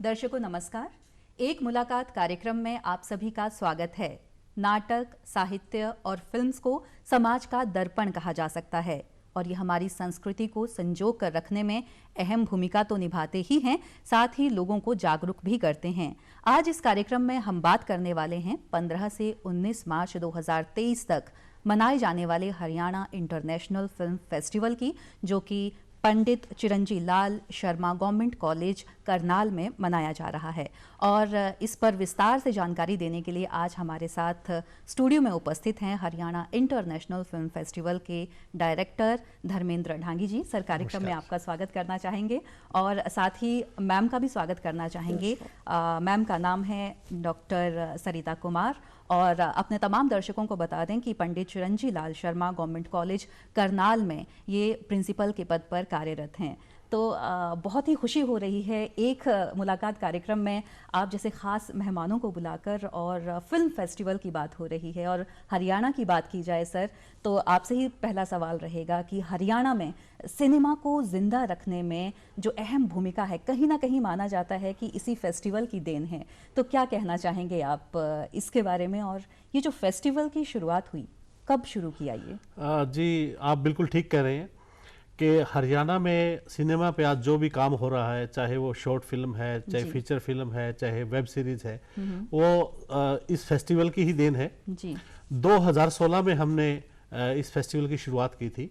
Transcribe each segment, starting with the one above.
दर्शकों नमस्कार। एक मुलाकात कार्यक्रम में आप सभी का स्वागत है। नाटक, साहित्य और फिल्म्स को समाज का दर्पण कहा जा सकता है और ये हमारी संस्कृति को संजो कर रखने में अहम भूमिका तो निभाते ही हैं, साथ ही लोगों को जागरूक भी करते हैं। आज इस कार्यक्रम में हम बात करने वाले हैं 15 से 19 मार्च 2023 तक मनाए जाने वाले हरियाणा इंटरनेशनल फिल्म फेस्टिवल की, जो कि पंडित चिरंजी लाल शर्मा गवर्नमेंट कॉलेज करनाल में मनाया जा रहा है। और इस पर विस्तार से जानकारी देने के लिए आज हमारे साथ स्टूडियो में उपस्थित हैं हरियाणा इंटरनेशनल फिल्म फेस्टिवल के डायरेक्टर धर्मेंद्र ढांगी जी। सर, कार्यक्रम में आपका स्वागत करना चाहेंगे और साथ ही मैम का भी स्वागत करना चाहेंगे। मैम का नाम है डॉक्टर सरिता कुमार और अपने तमाम दर्शकों को बता दें कि पंडित चिरंजी लाल शर्मा गवर्नमेंट कॉलेज करनाल में ये प्रिंसिपल के पद पर कार्यरत हैं। तो बहुत ही खुशी हो रही है एक मुलाकात कार्यक्रम में आप जैसे खास मेहमानों को बुलाकर, और फिल्म फेस्टिवल की बात हो रही है और हरियाणा की बात की जाए सर, तो आपसे ही पहला सवाल रहेगा कि हरियाणा में सिनेमा को जिंदा रखने में जो अहम भूमिका है, कहीं ना कहीं माना जाता है कि इसी फेस्टिवल की देन है। तो क्या कहना चाहेंगे आप इसके बारे में, और ये जो फेस्टिवल की शुरुआत हुई कब शुरू किया ये? जी, आप बिल्कुल ठीक कह रहे हैं कि हरियाणा में सिनेमा पे आज जो भी काम हो रहा है, चाहे वो शॉर्ट फिल्म है, चाहे फीचर फिल्म है, चाहे वेब सीरीज है, वो इस फेस्टिवल की ही देन है। जी। 2016 में हमने इस फेस्टिवल की शुरुआत की थी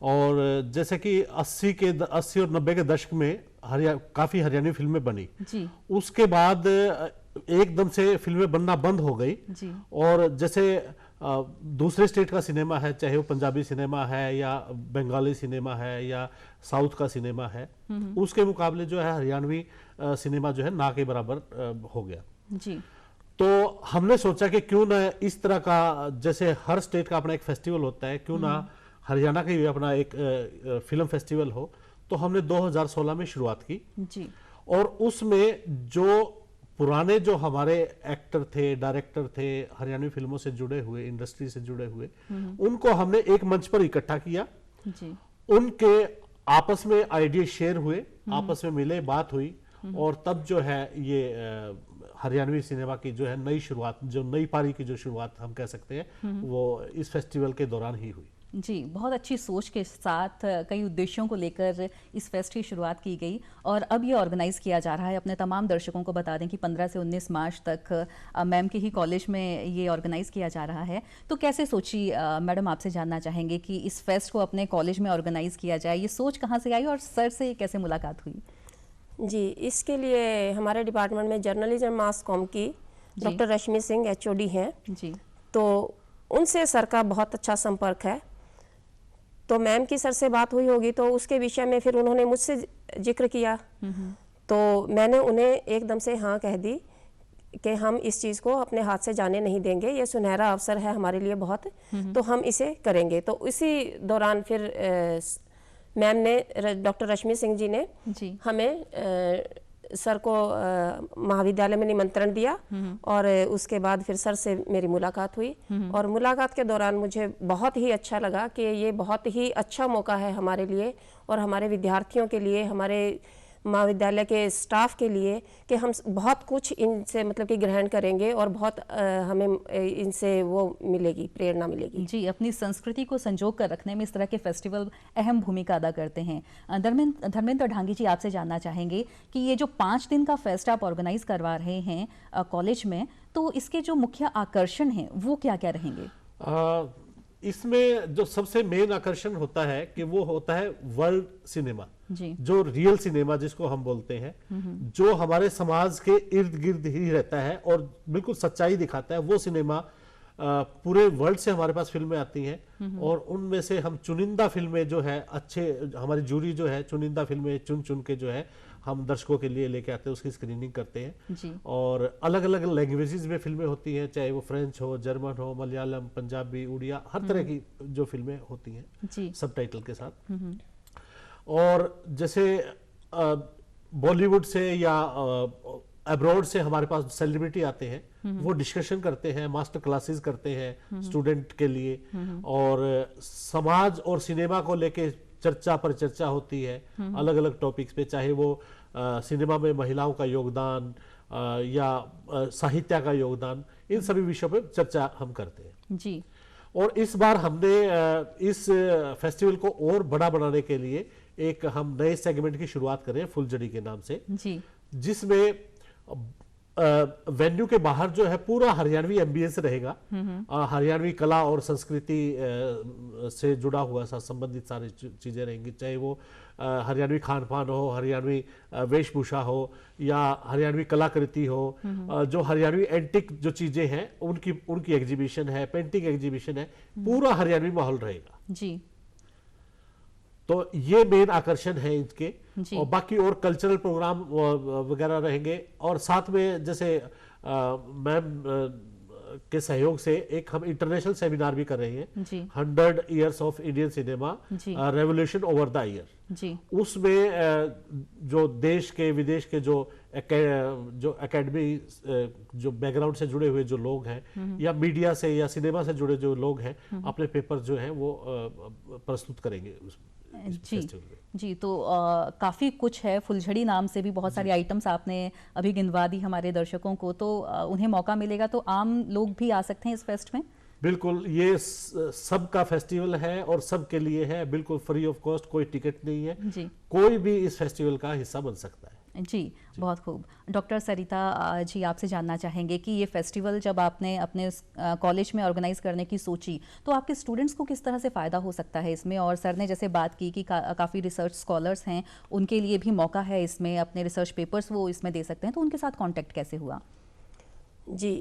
और जैसे कि 80 और 90 के दशक में काफी हरियाणवी फिल्में बनी जी। उसके बाद एकदम से फिल्में बनना बंद हो गई जी। और जैसे दूसरे स्टेट का सिनेमा है, चाहे वो पंजाबी सिनेमा है या बंगाली सिनेमा है या साउथ का सिनेमा है, उसके मुकाबले जो है हरियाणवी सिनेमा जो है ना के बराबर हो गया जी। तो हमने सोचा कि क्यों ना इस तरह का, जैसे हर स्टेट का अपना एक फेस्टिवल होता है, क्यों ना हरियाणा का भी अपना एक फिल्म फेस्टिवल हो। तो हमने 2016 में शुरुआत की जी। और उसमें जो पुराने जो हमारे एक्टर थे, डायरेक्टर थे, हरियाणवी फिल्मों से जुड़े हुए, इंडस्ट्री से जुड़े हुए, उनको हमने एक मंच पर इकट्ठा किया जी। उनके आपस में आइडिया शेयर हुए, आपस में मिले, बात हुई और तब जो है ये हरियाणवी सिनेमा की जो है नई शुरुआत, जो नई पारी की जो शुरुआत हम कह सकते हैं, वो इस फेस्टिवल के दौरान ही हुई जी। बहुत अच्छी सोच के साथ कई उद्देश्यों को लेकर इस फेस्ट की शुरुआत की गई और अब ये ऑर्गेनाइज किया जा रहा है। अपने तमाम दर्शकों को बता दें कि 15 से 19 मार्च तक मैम के ही कॉलेज में ये ऑर्गेनाइज किया जा रहा है। तो कैसे सोची मैडम, आपसे जानना चाहेंगे कि इस फेस्ट को अपने कॉलेज में ऑर्गेनाइज किया जाए, ये सोच कहाँ से आई और सर से कैसे मुलाकात हुई? जी, इसके लिए हमारे डिपार्टमेंट में जर्नलिज्म मास कॉम की डॉक्टर रश्मि सिंह HOD हैं जी। तो उनसे सर का बहुत अच्छा संपर्क है। तो मैम की सर से बात हुई होगी तो उसके विषय में फिर उन्होंने मुझसे जिक्र किया, तो मैंने उन्हें एकदम से हाँ कह दी कि हम इस चीज़ को अपने हाथ से जाने नहीं देंगे, ये सुनहरा अवसर है हमारे लिए बहुत, तो हम इसे करेंगे। तो इसी दौरान फिर मैम ने, डॉक्टर रश्मि सिंह जी ने हमें सर को महाविद्यालय में निमंत्रण दिया और उसके बाद फिर सर से मेरी मुलाकात हुई और मुलाकात के दौरान मुझे बहुत ही अच्छा लगा कि ये बहुत ही अच्छा मौका है हमारे लिए और हमारे विद्यार्थियों के लिए, हमारे महाविद्यालय के स्टाफ के लिए, कि हम बहुत कुछ इनसे मतलब कि ग्रहण करेंगे और बहुत हमें इनसे वो मिलेगी, प्रेरणा मिलेगी जी। अपनी संस्कृति को संजोग कर रखने में इस तरह के फेस्टिवल अहम भूमिका अदा करते हैं। धर्मेंद्र ढांगी जी, आपसे जानना चाहेंगे कि ये जो 5 दिन का फेस्ट आप ऑर्गेनाइज करवा रहे हैं कॉलेज में, तो इसके जो मुख्य आकर्षण हैं वो क्या क्या रहेंगे? इसमें जो सबसे मेन आकर्षण होता है कि वो होता है वर्ल्ड सिनेमा जी। जो रियल सिनेमा जिसको हम बोलते हैं, जो हमारे समाज के इर्द गिर्द ही रहता है और बिल्कुल सच्चाई दिखाता है, वो सिनेमा पूरे वर्ल्ड से हमारे पास फिल्में आती हैं और उनमें से हम चुनिंदा फिल्में जो है, अच्छे हमारी जूरी जो है चुनिंदा फिल्में चुन चुन के जो है हम दर्शकों के लिए लेके आते हैं, उसकी स्क्रीनिंग करते हैं जी। और अलग अलग लैंग्वेजेस में फिल्में होती हैं, चाहे वो फ्रेंच हो, जर्मन हो, मलयालम, पंजाबी, उड़िया, हर तरह की जो फिल्में होती हैं सबटाइटल के साथ। और जैसे बॉलीवुड से या अब्रॉड से हमारे पास सेलिब्रिटी आते हैं, वो डिस्कशन करते हैं, मास्टर क्लासेस करते हैं स्टूडेंट के लिए, और समाज और सिनेमा को लेके चर्चा पर चर्चा होती है अलग अलग टॉपिक्स पे, चाहे वो सिनेमा में महिलाओं का योगदान या साहित्य का योगदान, इन सभी विषयों पर चर्चा हम करते हैं जी। और इस बार हमने इस फेस्टिवल को और बड़ा बनाने के लिए एक हम नए सेगमेंट की शुरुआत करें फुलझड़ी के नाम से जी, जिसमें वेन्यू के बाहर जो है पूरा हरियाणवी एम्बियंस रहेगा, हरियाणवी कला और संस्कृति से जुड़ा हुआ संबंधित सारी चीजें रहेंगी, चाहे वो हरियाणवी खान पान हो, हरियाणवी वेशभूषा हो या हरियाणवी कलाकृति हो, जो हरियाणवी एंटिक जो चीजें हैं उनकी एग्जीबिशन है, पेंटिंग एग्जीबिशन है, पूरा हरियाणवी माहौल रहेगा जी। तो ये मेन आकर्षण है इनके। और बाकी और कल्चरल प्रोग्राम वगैरह रहेंगे और साथ में जैसे मैम के सहयोग से एक हम इंटरनेशनल सेमिनार भी कर रहे हैं, 100 years of Indian cinema revolution over the year. उसमें जो देश के विदेश के जो एकेडमी जो बैकग्राउंड से जुड़े हुए जो लोग हैं या मीडिया से या सिनेमा से जुड़े जो लोग हैं अपने पेपर जो हैं वो प्रस्तुत करेंगे जी। तो काफ़ी कुछ है, फुलझड़ी नाम से भी बहुत सारी आइटम्स आपने अभी गिनवा दी हमारे दर्शकों को, तो उन्हें मौका मिलेगा तो आम लोग भी आ सकते हैं इस फेस्ट में। बिल्कुल, ये सबका फेस्टिवल है और सबके लिए है, बिल्कुल फ्री ऑफ कॉस्ट, कोई टिकट नहीं है जी। कोई भी इस फेस्टिवल का हिस्सा बन सकता है जी। बहुत खूब। डॉक्टर सरिता जी, आपसे जानना चाहेंगे कि ये फेस्टिवल जब आपने अपने कॉलेज में ऑर्गेनाइज करने की सोची तो आपके स्टूडेंट्स को किस तरह से फ़ायदा हो सकता है इसमें, और सर ने जैसे बात की कि काफ़ी रिसर्च स्कॉलर्स हैं, उनके लिए भी मौका है इसमें, अपने रिसर्च पेपर्स वो इसमें दे सकते हैं, तो उनके साथ कॉन्टैक्ट कैसे हुआ? जी,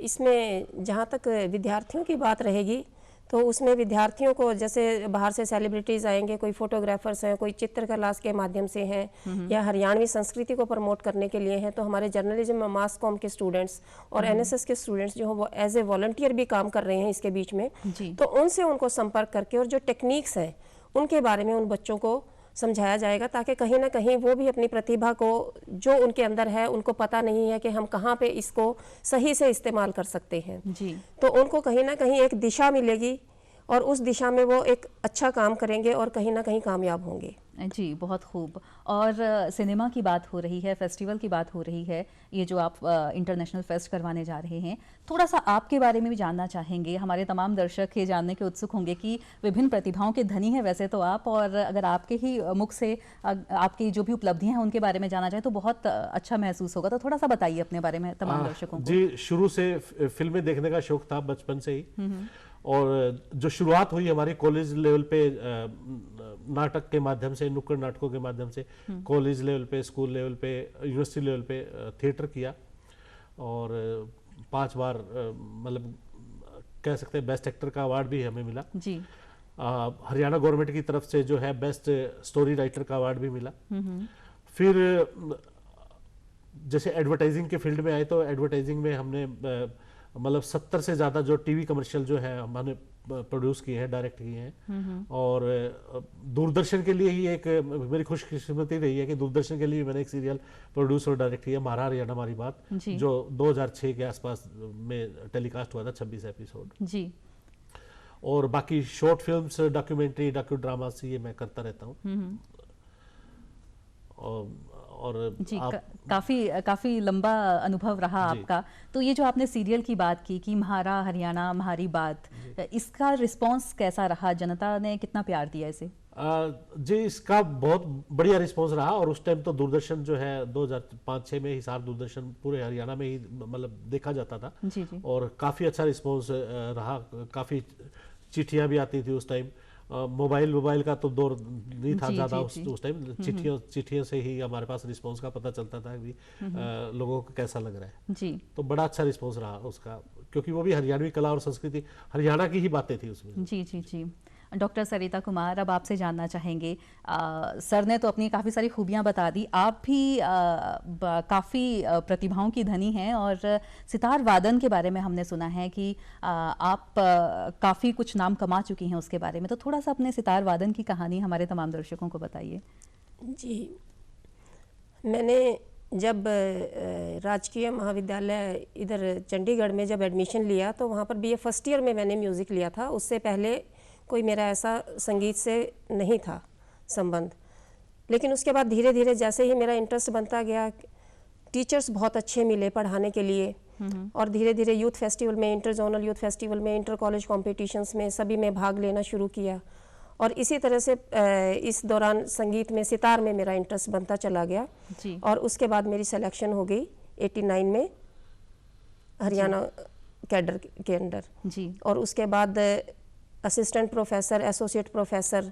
इसमें जहाँ तक विद्यार्थियों की बात रहेगी तो उसमें विद्यार्थियों को जैसे बाहर से सेलिब्रिटीज़ आएंगे, कोई फोटोग्राफर्स हैं, कोई चित्रकला के माध्यम से हैं या हरियाणवी संस्कृति को प्रमोट करने के लिए हैं, तो हमारे जर्नलिज्म मास कॉम के स्टूडेंट्स और एनएसएस के स्टूडेंट्स जो वो एज ए वॉलंटियर भी काम कर रहे हैं इसके बीच में, तो उनसे उनको संपर्क करके और जो टेक्निक्स हैं उनके बारे में उन बच्चों को समझाया जाएगा ताकि कहीं ना कहीं वो भी अपनी प्रतिभा को जो उनके अंदर है, उनको पता नहीं है कि हम कहाँ पे इसको सही से इस्तेमाल कर सकते हैं जी। तो उनको कहीं ना कहीं एक दिशा मिलेगी और उस दिशा में वो एक अच्छा काम करेंगे और कहीं ना कहीं कामयाब होंगे जी। बहुत खूब। और सिनेमा की बात हो रही है, फेस्टिवल की बात हो रही है, ये जो आप इंटरनेशनल फेस्ट करवाने जा रहे हैं, थोड़ा सा आपके बारे में भी जानना चाहेंगे। हमारे तमाम दर्शक ये जानने के उत्सुक होंगे कि विभिन्न प्रतिभाओं के धनी हैं वैसे तो आप, और अगर आपके ही मुख से आपकी जो भी उपलब्धियां हैं उनके बारे में जाना चाहें तो बहुत अच्छा महसूस होगा, तो थोड़ा सा बताइए अपने बारे में तमाम दर्शकों को। जी, शुरू से फिल्में देखने का शौक था बचपन से ही, और जो शुरुआत हुई हमारी कॉलेज लेवल पे नाटक के माध्यम से, नुक्कड़ नाटकों के माध्यम से, कॉलेज लेवल पे, स्कूल लेवल पे, यूनिवर्सिटी लेवल पे थिएटर किया और 5 बार मतलब कह सकते हैं बेस्ट एक्टर का अवार्ड भी हमें मिला जी। हरियाणा गवर्नमेंट की तरफ से जो है बेस्ट स्टोरी राइटर का अवार्ड भी मिला। फिर जैसे एडवर्टाइजिंग के फील्ड में आए तो एडवर्टाइजिंग में हमने मतलब 70 से ज़्यादा जो टीवी कमर्शियल जो है हमने प्रोड्यूस किए हैं, डायरेक्ट किए हैं। और दूरदर्शन के लिए ही एक मेरी खुशकिस्मती रही है कि दूरदर्शन के लिए मैंने एक सीरियल प्रोड्यूस और डायरेक्ट किया, मारा हरियाणा हमारी बात, जो 2006 के आसपास में टेलीकास्ट हुआ था, 26 एपिसोड जी। और बाकी short films, documentary, docu dramas ये मैं करता रहता हूँ। और जी, काफी लंबा अनुभव रहा आपका। तो ये जो आपने सीरियल की बात की कि म्हारा हरियाणा म्हारी बात, इसका रिस्पांस कैसा रहा? जनता ने कितना प्यार दिया इसे? जी, इसका बहुत बढ़िया रिस्पांस रहा। और उस टाइम तो दूरदर्शन जो है 2005-06 में हिसार दूरदर्शन पूरे हरियाणा में ही मतलब देखा जाता था जी। और काफ़ी अच्छा रिस्पांस रहा। काफ़ी चिट्ठियाँ भी आती थी उस टाइम, मोबाइल का तो दौर नहीं था ज़्यादा उस टाइम, चिट्ठियों से ही हमारे पास रिस्पांस का पता चलता था कि लोगों को कैसा लग रहा है जी। तो बड़ा अच्छा रिस्पांस रहा उसका, क्योंकि वो भी हरियाणवी कला और संस्कृति, हरियाणा की ही बातें थी उसमें जी जी जी। डॉक्टर सरिता कुमार, अब आपसे जानना चाहेंगे, सर ने तो अपनी काफ़ी सारी खूबियां बता दी, आप भी काफ़ी प्रतिभाओं की धनी हैं और सितार वादन के बारे में हमने सुना है कि आप काफ़ी कुछ नाम कमा चुकी हैं उसके बारे में, तो थोड़ा सा अपने सितार वादन की कहानी हमारे तमाम दर्शकों को बताइए जी। मैंने जब राजकीय महाविद्यालय इधर चंडीगढ़ में जब एडमिशन लिया तो वहाँ पर BA फर्स्ट ईयर में मैंने म्यूज़िक लिया था। उससे पहले कोई मेरा ऐसा संगीत से नहीं था संबंध। लेकिन उसके बाद धीरे धीरे जैसे ही मेरा इंटरेस्ट बनता गया, टीचर्स बहुत अच्छे मिले पढ़ाने के लिए, और धीरे धीरे यूथ फेस्टिवल में, इंटर जोनल यूथ फेस्टिवल में, इंटर कॉलेज कॉम्पिटिशन्स में सभी में भाग लेना शुरू किया। और इसी तरह से इस दौरान संगीत में, सितार में मेरा इंटरेस्ट बनता चला गया जी। और उसके बाद मेरी सिलेक्शन हो गई 89 में हरियाणा कैडर के अंदर जी। और उसके बाद असिस्टेंट प्रोफेसर, एसोसिएट प्रोफेसर,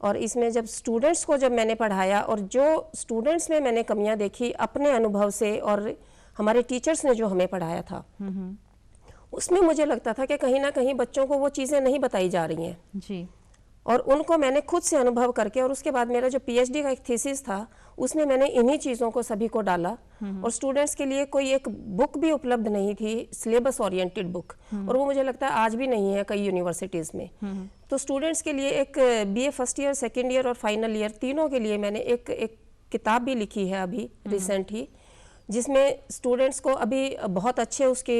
और इसमें जब स्टूडेंट्स को जब मैंने पढ़ाया और जो स्टूडेंट्स में मैंने कमियां देखी अपने अनुभव से और हमारे टीचर्स ने जो हमें पढ़ाया था, उसमें मुझे लगता था कि कहीं ना कहीं बच्चों को वो चीज़ें नहीं बताई जा रही हैं जी। और उनको मैंने खुद से अनुभव करके, और उसके बाद मेरा जो पीएचडी का एक थीसिस था उसमें मैंने इन्हीं चीज़ों को सभी को डाला। और स्टूडेंट्स के लिए कोई एक बुक भी उपलब्ध नहीं थी, सिलेबस ओरिएंटेड बुक, और वो मुझे लगता है आज भी नहीं है कई यूनिवर्सिटीज़ में। तो स्टूडेंट्स के लिए एक BA first year, second year और फाइनल ईयर तीनों के लिए मैंने एक किताब भी लिखी है अभी रिसेंट ही, जिसमें स्टूडेंट्स को अभी बहुत अच्छे उसके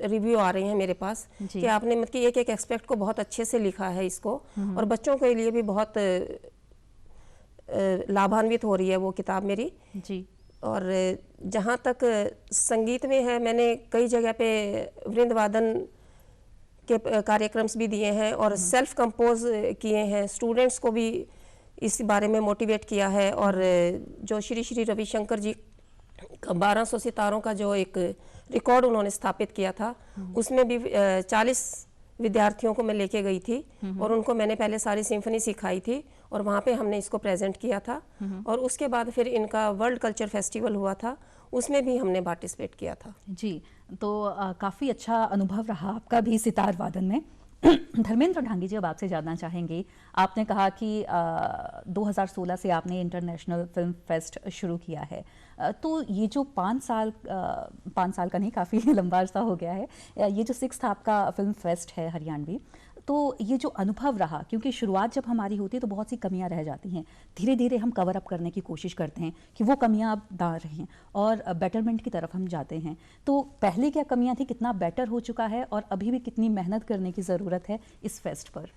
रिव्यू आ रहे हैं मेरे पास कि आपने मतलब कि एक एक एस्पेक्ट को बहुत अच्छे से लिखा है इसको, और बच्चों के लिए भी बहुत लाभान्वित हो रही है वो किताब मेरी जी। और जहाँ तक संगीत में है, मैंने कई जगह पे वृंदवादन के कार्यक्रम्स भी दिए हैं और सेल्फ कंपोज किए हैं, स्टूडेंट्स को भी इस बारे में मोटिवेट किया है। और जो श्री श्री रविशंकर जी का 1200 सितारों का जो एक रिकॉर्ड उन्होंने स्थापित किया था, उसमें भी 40 विद्यार्थियों को मैं लेके गई थी और उनको मैंने पहले सारी सिम्फनी सिखाई थी और वहाँ पे हमने इसको प्रेजेंट किया था। और उसके बाद फिर इनका वर्ल्ड कल्चर फेस्टिवल हुआ था, उसमें भी हमने पार्टिसिपेट किया था जी। तो काफ़ी अच्छा अनुभव रहा आपका भी सितार वादन में। धर्मेंद्र ढांगी जी, अब आपसे जानना चाहेंगे, आपने कहा कि 2016 से आपने इंटरनेशनल फिल्म फेस्ट शुरू किया है, तो ये जो 5 साल का नहीं, काफ़ी लंबा अर्सा हो गया है, ये जो 6th आपका फिल्म फेस्ट है हरियाणवी, तो ये जो अनुभव रहा, क्योंकि शुरुआत जब हमारी होती है तो बहुत सी कमियां रह जाती हैं, धीरे धीरे हम कवर अप करने की कोशिश करते हैं कि वो कमियां अब ना रहें और बेटरमेंट की तरफ हम जाते हैं। तो पहले क्या कमियां थी, कितना बेटर हो चुका है और अभी भी कितनी मेहनत करने की ज़रूरत है इस फेस्ट पर?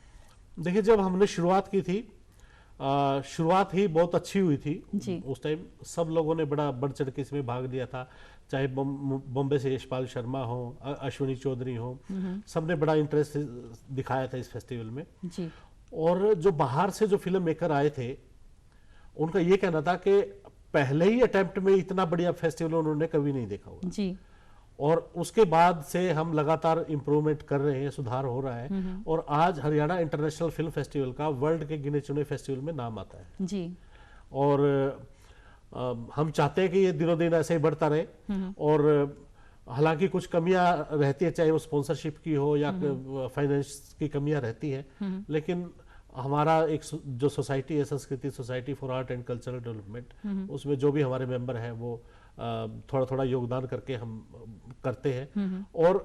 देखिए, जब हमने शुरुआत की थी, शुरुआत ही बहुत अच्छी हुई थी जी। उस टाइम सब लोगों ने बड़ा बढ़ चढ़ के इसमें भाग लिया था, चाहे बॉम्बे से यशपाल शर्मा हो, अश्विनी चौधरी हो, सबने बड़ा इंटरेस्ट दिखाया था इस फेस्टिवल में जी। और जो बाहर से जो फिल्म मेकर आए थे, उनका ये कहना था कि पहले ही अटेम्प्ट में इतना बढ़िया फेस्टिवल उन्होंने कभी नहीं देखा होगा जी। और उसके बाद से हम लगातार इम्प्रूवमेंट कर रहे हैं, सुधार हो रहा है, और आज हरियाणा इंटरनेशनल फिल्म फेस्टिवल का वर्ल्ड के गिने चुने फेस्टिवल में नाम आता है जी। और हम चाहते हैं कि ये दिनों दिन ऐसे ही बढ़ता रहे। और हालांकि कुछ कमियां रहती है, चाहे वो स्पॉन्सरशिप की हो या फाइनेंस की कमियां रहती हैं, लेकिन हमारा एक जो सोसाइटी है, संस्कृति society for art and cultural development, उसमें जो भी हमारे मेंबर हैं वो थोड़ा थोड़ा योगदान करके हम करते हैं, और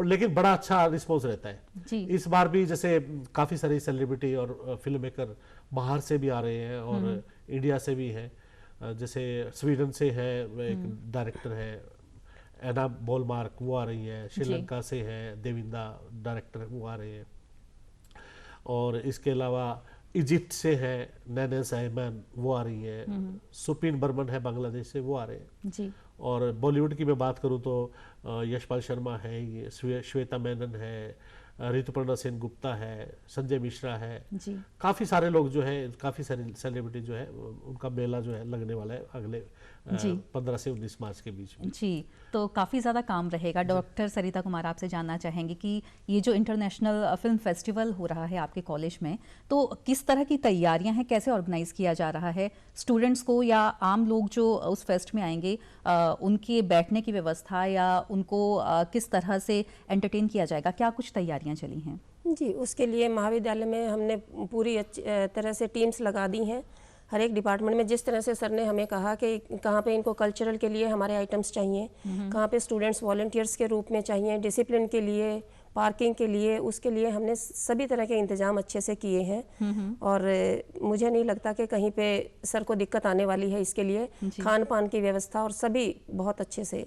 लेकिन बड़ा अच्छा रिस्पॉन्स रहता है जी। इस बार भी जैसे काफ़ी सारी सेलिब्रिटी और फिल्म मेकर बाहर से भी आ रहे हैं और इंडिया से भी है, जैसे स्वीडन से है एक डायरेक्टर है एना बोलमार्क, वो आ रही है, श्रीलंका से है देविंदा डायरेक्टर, वो आ रहे हैं, और इसके अलावा इजिप्ट से है नैने साइमन, वो आ रही है, सुपिन बर्मन है बांग्लादेश से, वो आ रहे हैं जी। और बॉलीवुड की मैं बात करूं तो यशपाल शर्मा है, ये श्वेता मेनन है, ऋतुपर्णा सेन गुप्ता है, संजय मिश्रा है जी। काफ़ी सारे लोग जो है, काफ़ी सारी सेलिब्रिटी जो है, उनका मेला जो है लगने वाला है अगले 15 से 19 मार्च के बीच में जी। तो काफ़ी ज़्यादा काम रहेगा। डॉक्टर सरिता कुमार, आपसे जानना चाहेंगे कि ये जो इंटरनेशनल फिल्म फेस्टिवल हो रहा है आपके कॉलेज में, तो किस तरह की तैयारियां हैं, कैसे ऑर्गेनाइज किया जा रहा है स्टूडेंट्स को या आम लोग जो उस फेस्ट में आएंगे, उनके बैठने की व्यवस्था या उनको किस तरह से एंटरटेन किया जाएगा, क्या कुछ तैयारियां चली हैं? जी, उसके लिए महाविद्यालय में हमने पूरी तरह से टीम्स लगा दी हैं। हर एक डिपार्टमेंट में जिस तरह से सर ने हमें कहा कि कहाँ पे इनको कल्चरल के लिए हमारे आइटम्स चाहिए, कहाँ पे स्टूडेंट्स वॉलंटियर्स के रूप में चाहिए, डिसिप्लिन के लिए, पार्किंग के लिए, उसके लिए हमने सभी तरह के इंतजाम अच्छे से किए हैं। और मुझे नहीं लगता कि कहीं पे सर को दिक्कत आने वाली है इसके लिए। खान पान की व्यवस्था और सभी बहुत अच्छे से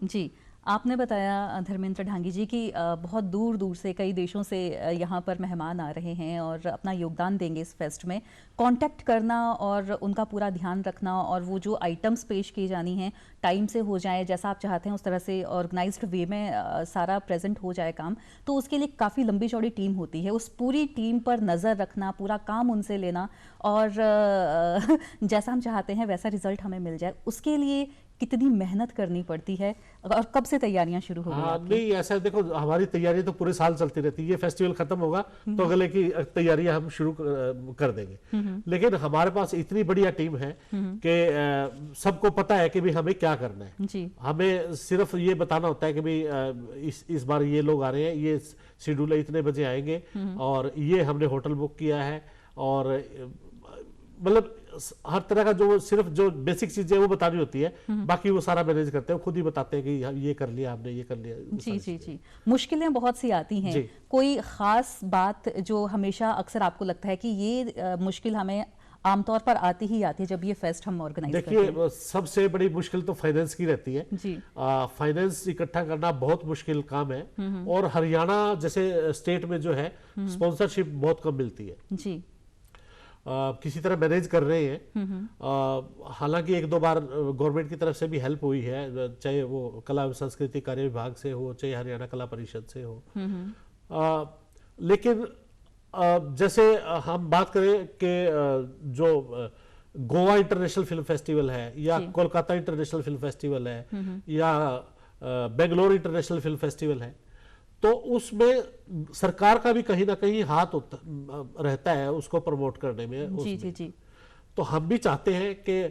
जी। आपने बताया धर्मेंद्र ढांगी जी कि बहुत दूर दूर से कई देशों से यहाँ पर मेहमान आ रहे हैं और अपना योगदान देंगे इस फेस्ट में। कांटेक्ट करना और उनका पूरा ध्यान रखना और वो जो आइटम्स पेश की जानी हैं टाइम से हो जाए, जैसा आप चाहते हैं उस तरह से ऑर्गेनाइज्ड वे में सारा प्रेजेंट हो जाए काम, तो उसके लिए काफ़ी लंबी चौड़ी टीम होती है। उस पूरी टीम पर नज़र रखना, पूरा काम उनसे लेना और जैसा हम चाहते हैं वैसा रिजल्ट हमें मिल जाए, उसके लिए कितनी मेहनत करनी पड़ती है और कब से तैयारियां शुरू हो गई? नहीं, ऐसा देखो, हमारी तैयारी तो पूरे साल चलती रहती है। ये फेस्टिवल खत्म होगा तो अगले की तैयारियां हम शुरू कर देंगे। लेकिन हमारे पास इतनी बढ़िया टीम है कि सबको पता है कि भी हमें क्या करना है जी। हमें सिर्फ ये बताना होता है कि भी इस बार ये लोग आ रहे हैं, ये शेड्यूल है, इतने बजे आएंगे और ये हमने होटल बुक किया है, और मतलब हर तरह का जो सिर्फ जो बेसिक चीजें वो बतानी होती है, बाकी वो सारा मैनेज करते हैं, खुद ही बताते हैं कि ये कर लिया आपने, ये कर लिया। जी जी जी। मुश्किलें बहुत सी आती हैं, कोई खास बात जो हमेशा अक्सर आपको लगता है कि ये मुश्किल हमें आमतौर पर आती ही आती है जब ये फेस्ट हम ऑर्गेनाइज करते हैं? देखिए, सबसे बड़ी मुश्किल तो फाइनेंस की रहती है जी। फाइनेंस इकट्ठा करना बहुत मुश्किल काम है, और हरियाणा जैसे स्टेट में जो है स्पॉन्सरशिप बहुत कम मिलती है जी। किसी तरह मैनेज कर रहे हैं। हालांकि एक दो बार गवर्नमेंट की तरफ से भी हेल्प हुई है, चाहे वो कला एवं संस्कृति कार्य विभाग से हो, चाहे हरियाणा कला परिषद से हो। लेकिन जैसे हम बात करें कि जो गोवा इंटरनेशनल फिल्म फेस्टिवल है, या कोलकाता इंटरनेशनल फिल्म फेस्टिवल है, या बेंगलोर इंटरनेशनल फिल्म फेस्टिवल है, तो उसमें सरकार का भी कहीं ना कहीं हाथ रहता है उसको प्रमोट करने में। जी जी जी। तो हम भी चाहते हैं कि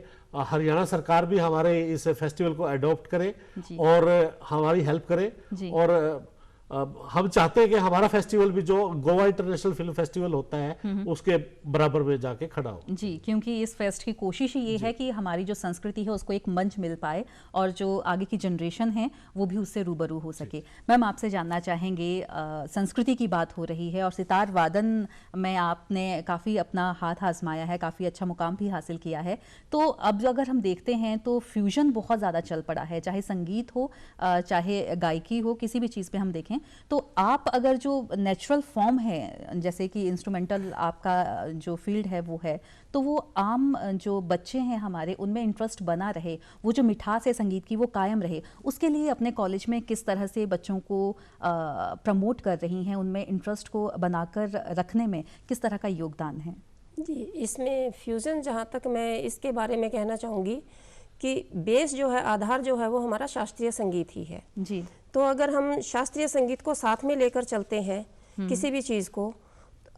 हरियाणा सरकार भी हमारे इस फेस्टिवल को अडॉप्ट करे और हमारी हेल्प करे, और हम चाहते हैं कि हमारा फेस्टिवल भी जो गोवा इंटरनेशनल फिल्म फेस्टिवल होता है उसके बराबर में जाके खड़ा हो। जी, क्योंकि इस फेस्ट की कोशिश ही ये है कि हमारी जो संस्कृति है उसको एक मंच मिल पाए और जो आगे की जनरेशन है वो भी उससे रूबरू हो सके। मैम, आपसे जानना चाहेंगे, संस्कृति की बात हो रही है और सितार वादन में आपने काफ़ी अपना हाथ आजमाया है, काफ़ी अच्छा मुकाम भी हासिल किया है। तो अब अगर हम देखते हैं तो फ्यूजन बहुत ज़्यादा चल पड़ा है, चाहे संगीत हो चाहे गायकी हो, किसी भी चीज़ पे हम देखें तो आप अगर जो नेचुरल फॉर्म है, जैसे कि इंस्ट्रूमेंटल आपका जो फील्ड है वो है, तो वो आम जो बच्चे हैं हमारे उनमें इंटरेस्ट बना रहे, वो जो मिठास है संगीत की वो कायम रहे, उसके लिए अपने कॉलेज में किस तरह से बच्चों को प्रमोट कर रही हैं, उनमें इंटरेस्ट को बनाकर रखने में किस तरह का योगदान है? जी, इसमें फ्यूज़न, जहाँ तक मैं इसके बारे में कहना चाहूँगी कि बेस जो है, आधार जो है वो हमारा शास्त्रीय संगीत ही है जी। तो अगर हम शास्त्रीय संगीत को साथ में लेकर चलते हैं, किसी भी चीज़ को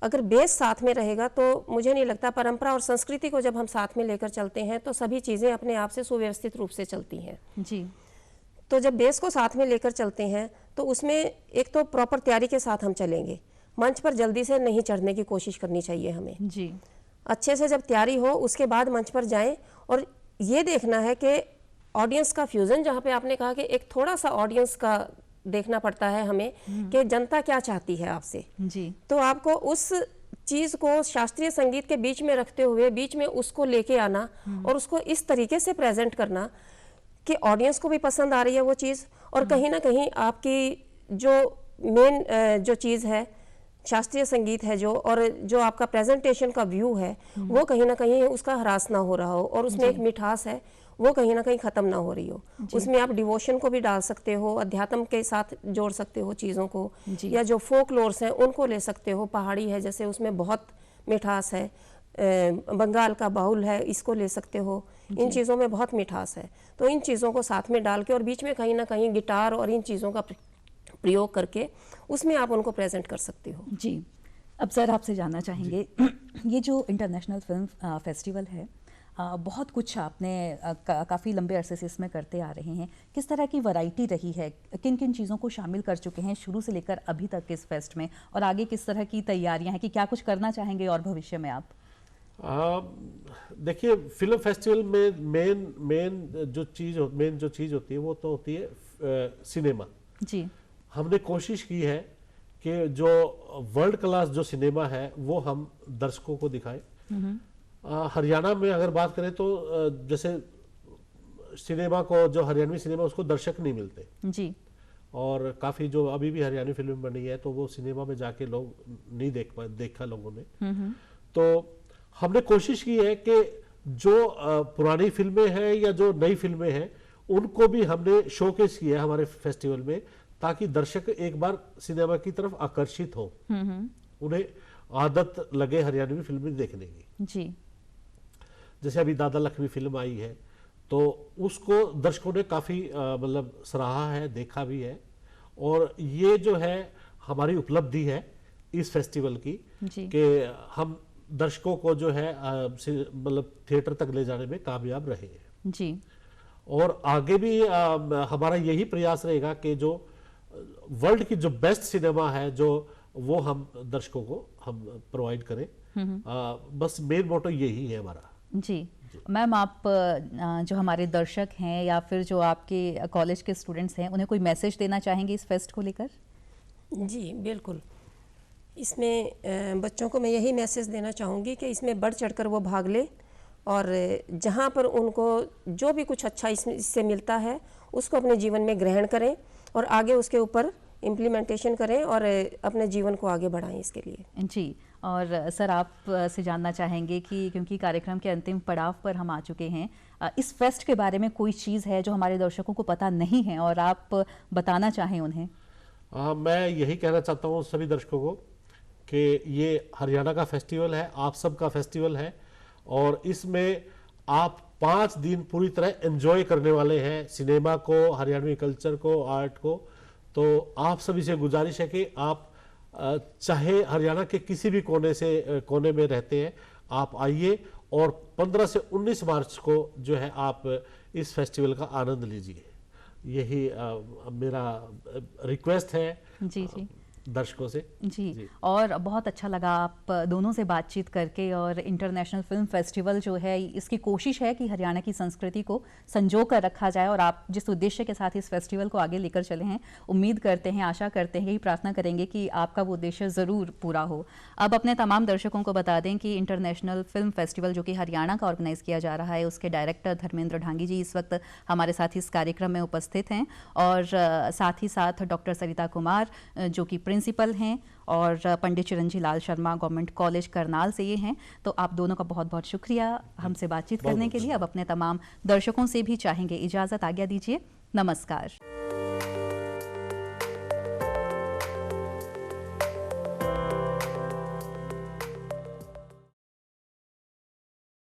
अगर बेस साथ में रहेगा तो मुझे नहीं लगता, परंपरा और संस्कृति को जब हम साथ में लेकर चलते हैं तो सभी चीज़ें अपने आप से सुव्यवस्थित रूप से चलती हैं जी। तो जब बेस को साथ में लेकर चलते हैं तो उसमें एक तो प्रॉपर तैयारी के साथ हम चलेंगे, मंच पर जल्दी से नहीं चढ़ने की कोशिश करनी चाहिए हमें जी। अच्छे से जब तैयारी हो उसके बाद मंच पर जाएं, और ये देखना है कि ऑडियंस का फ्यूजन, जहाँ पे आपने कहा कि एक थोड़ा सा ऑडियंस का देखना पड़ता है हमें कि जनता क्या चाहती है आपसे जी। तो आपको उस चीज़ को शास्त्रीय संगीत के बीच में रखते हुए बीच में उसको लेके आना और उसको इस तरीके से प्रेजेंट करना कि ऑडियंस को भी पसंद आ रही है वो चीज़, और कहीं ना कहीं आपकी जो मेन जो चीज़ है शास्त्रीय संगीत है जो, और जो आपका प्रेजेंटेशन का व्यू है वो कहीं ना कहीं उसका ह्रास ना हो रहा हो, और उसमें एक मिठास है वो कहीं ना कहीं ख़त्म ना हो रही हो। उसमें आप डिवोशन को भी डाल सकते हो, अध्यात्म के साथ जोड़ सकते हो चीज़ों को, या जो फोक लोर्स हैं उनको ले सकते हो, पहाड़ी है जैसे उसमें बहुत मिठास है, बंगाल का बाउल है इसको ले सकते हो, इन चीज़ों में बहुत मिठास है। तो इन चीज़ों को साथ में डाल के और बीच में कहीं ना कहीं गिटार और इन चीज़ों का प्रयोग करके उसमें आप उनको प्रेजेंट कर सकते हो। जी। अब सर आपसे जानना चाहेंगे, ये जो इंटरनेशनल फिल्म फेस्टिवल है, बहुत कुछ आपने काफ़ी लंबे अरसे से इसमें करते आ रहे हैं, किस तरह की वैरायटी रही है, किन किन चीज़ों को शामिल कर चुके हैं शुरू से लेकर अभी तक इस फेस्ट में, और आगे किस तरह की तैयारियां हैं कि क्या कुछ करना चाहेंगे और भविष्य में आप? देखिए, फिल्म फेस्टिवल में मेन जो चीज़ होती है वो तो होती है सिनेमा जी। हमने कोशिश की है कि जो वर्ल्ड क्लास जो सिनेमा है वो हम दर्शकों को दिखाएं। हरियाणा में अगर बात करें तो जैसे सिनेमा को, जो हरियाणवी सिनेमा उसको दर्शक नहीं मिलते जी। और काफ़ी जो अभी भी हरियाणवी फिल्म बनी है तो वो सिनेमा में जाके लोग नहीं देखा लोगों ने। तो हमने कोशिश की है कि जो पुरानी फिल्में हैं या जो नई फिल्में हैं उनको भी हमने शोकेस किया है हमारे फेस्टिवल में, ताकि दर्शक एक बार सिनेमा की तरफ आकर्षित हो, उन्हें आदत लगे हरियाणवी फिल्में देखने की जी। जैसे अभी दादा लक्ष्मी फिल्म आई है तो उसको दर्शकों ने काफ़ी मतलब सराहा है, देखा भी है, और ये जो है हमारी उपलब्धि है इस फेस्टिवल की कि हम दर्शकों को जो है मतलब थिएटर तक ले जाने में कामयाब रहे हैं जी। और आगे भी हमारा यही प्रयास रहेगा कि जो वर्ल्ड की जो बेस्ट सिनेमा है जो वो हम दर्शकों को हम प्रोवाइड करें। बस मेन मोटो यही है हमारा। जी मैम, आप जो हमारे दर्शक हैं या फिर जो आपके कॉलेज के स्टूडेंट्स हैं उन्हें कोई मैसेज देना चाहेंगे इस फेस्ट को लेकर? जी बिल्कुल, इसमें बच्चों को मैं यही मैसेज देना चाहूँगी कि इसमें बढ़ चढ़कर वो भाग ले और जहाँ पर उनको जो भी कुछ अच्छा इससे मिलता है उसको अपने जीवन में ग्रहण करें और आगे उसके ऊपर इम्प्लीमेंटेशन करें और अपने जीवन को आगे बढ़ाएं इसके लिए। जी, और सर आप से जानना चाहेंगे कि क्योंकि कार्यक्रम के अंतिम पड़ाव पर हम आ चुके हैं, इस फेस्ट के बारे में कोई चीज़ है जो हमारे दर्शकों को पता नहीं है और आप बताना चाहें उन्हें? मैं यही कहना चाहता हूँ सभी दर्शकों को कि ये हरियाणा का फेस्टिवल है, आप सबका फेस्टिवल है और इसमें आप 5 दिन पूरी तरह एंजॉय करने वाले हैं सिनेमा को, हरियाणवी कल्चर को, आर्ट को। तो आप सभी से गुजारिश है कि आप चाहे हरियाणा के किसी भी कोने में रहते हैं, आप आइए और 15 से 19 मार्च को जो है आप इस फेस्टिवल का आनंद लीजिए। यही मेरा रिक्वेस्ट है जी जी दर्शकों से। जी, और बहुत अच्छा लगा आप दोनों से बातचीत करके। और इंटरनेशनल फिल्म फेस्टिवल जो है इसकी कोशिश है कि हरियाणा की संस्कृति को संजो कर रखा जाए और आप जिस उद्देश्य के साथ इस फेस्टिवल को आगे लेकर चले हैं, उम्मीद करते हैं, आशा करते हैं, यही प्रार्थना करेंगे कि आपका वो उद्देश्य ज़रूर पूरा हो। अब अपने तमाम दर्शकों को बता दें कि इंटरनेशनल फिल्म फेस्टिवल जो कि हरियाणा का ऑर्गेनाइज़ किया जा रहा है, उसके डायरेक्टर धर्मेंद्र ढांगी जी इस वक्त हमारे साथ इस कार्यक्रम में उपस्थित हैं और साथ ही साथ डॉक्टर सरिता कुमार जो कि प्रिंसिपल हैं और पंडित चिरंजी लाल शर्मा गवर्नमेंट कॉलेज करनाल से ये हैं। तो आप दोनों का बहुत बहुत शुक्रिया हमसे बातचीत करने के लिए। अब अपने तमाम दर्शकों से भी चाहेंगे इजाज़त, आज्ञा दीजिए, नमस्कार।